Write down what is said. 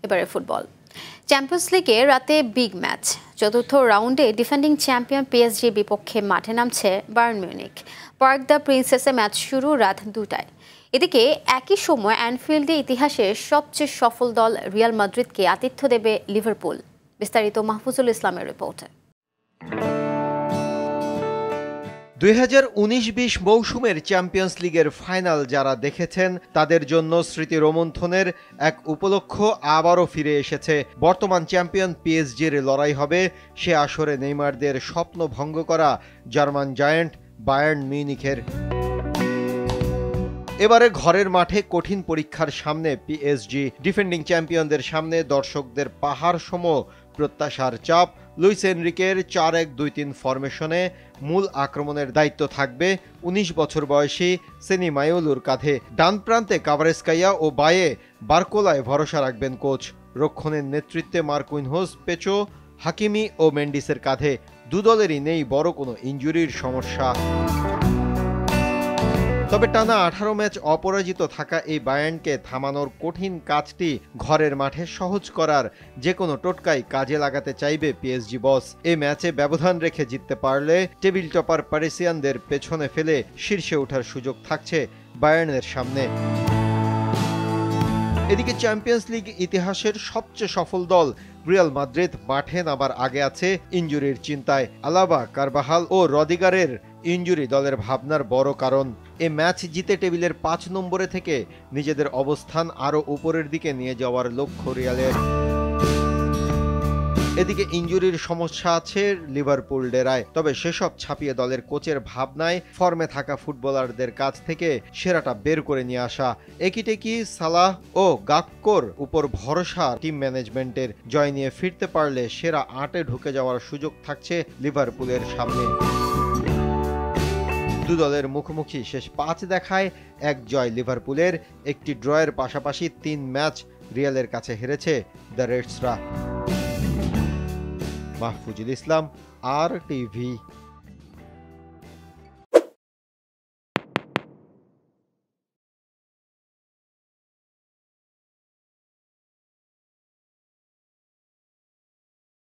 এবারে football. Champions লিগে রাতে বিগ ম্যাচ। চতুর্থ রাউন্ডে ডিফেন্ডিং চ্যাম্পিয়ন পিএসজির বিপক্ষে মাঠে নামছে বায়ার্ন মিউনিখ। পার্ক দ্য প্রিন্সেসে ম্যাচ শুরু রাত 2টায়। এদিকে একই সময় অ্যানফিল্ডে ইতিহাসের সবচেয়ে সফল দল রিয়াল মাদ্রিদকে আতিথ্য দেবে লিভারপুল। বিস্তারিত মাহফুজুল ইসলামের রিপোর্টে। 2019-20 মৌসুমের চ্যাম্পিয়ন্স লিগের ফাইনাল যারা দেখেছেন তাদের জন্য স্মৃতি রোমন্থনের এক উপলক্ষ আবারও ফিরে এসেছে। বর্তমান চ্যাম্পিয়ন পিএসজির লড়াই হবে সে আসরে নেইমারদের স্বপ্ন ভঙ্গ করা জার্মান জায়ান্ট বায়ার্ন মিউনিখের। এবারে ঘরের মাঠে কঠিন পরীক্ষার সামনে পিএসজি। ডিফেন্ডিং চ্যাম্পিয়নদের সামনে দর্শকদের পাহাড় সম প্রত্যাশার চাপ। লুইস এনরিকের 4-1-2-3 ফরমেশনে মূল আক্রমণের দায়িত্ব থাকবে 19 বছর বয়সী সেনি মায়োলুর কাঁধে। ডান প্রান্তে কাভারেস্কাইয়া ও বায়ে বারকোলায় ভরসা রাখবেন কোচ। রক্ষণের নেতৃত্বে মার্কুইনহোস, পেচো, হাকিমি ও মেন্ডিসের কাঁধে। দুদলেরই নেই বড় কোনো ইনজুরির সমস্যা। তবে টানা 18 ম্যাচ অপরাজিত থাকা এই বায়ার্নকে থামানোর কঠিন কাজটি ঘরের মাঠে সহজ করার যে কোনো টোটকাই কাজে লাগাতে চাইবে পিএসজি বস। এই ম্যাচে ব্যবধান রেখে জিততে পারলে টেবিল টপার প্যারিসিয়ানদের পেছনে ফেলে শীর্ষে ওঠার সুযোগ থাকছে বায়ার্নের সামনে। এদিকে চ্যাম্পিয়ন্স লিগ ইতিহাসের সবচেয়ে সফল দল রিয়াল মাদ্রিদ মাঠে নামার আগে আছে ইনজুরির চিন্তায়। আলাবা, কারবাহাল ও রদিগারের ইনজুরি দলের ভাবনার বড় কারণ। এ ম্যাচ জিতে টেবিলের 5 নম্বরে থেকে নিজেদের অবস্থান আরও উপরের দিকে নিয়ে যাওয়ার লক্ষ্য রিয়ালের। এদিকে ইনজুরির সমস্যা আছে লিভারপুল ডেরায়। তবে সেসব ছাপিয়ে দলের কোচের ভাবনায় ফর্মে থাকা ফুটবলারদের কাছ থেকে সেরাটা বের করে নিয়ে আসা। একিটেকি সালাহ ও গাক্কোর উপর ভরসা টিম ম্যানেজমেন্টের। জয় নিয়ে ফিরতে পারলে সেরা 8-এ ঢুকে যাওয়ার সুযোগ থাকছে লিভারপুলের সামনে। দু দলের মুখোমুখি শেষ 5 দেখায় 1 জয় লিভারপুলের, একটি ড্রয়ের পাশাপাশি 3 ম্যাচ রিয়ালের কাছে হেরেছে দ্য রেডসরা। মাহফুজুল ইসলাম, RTV।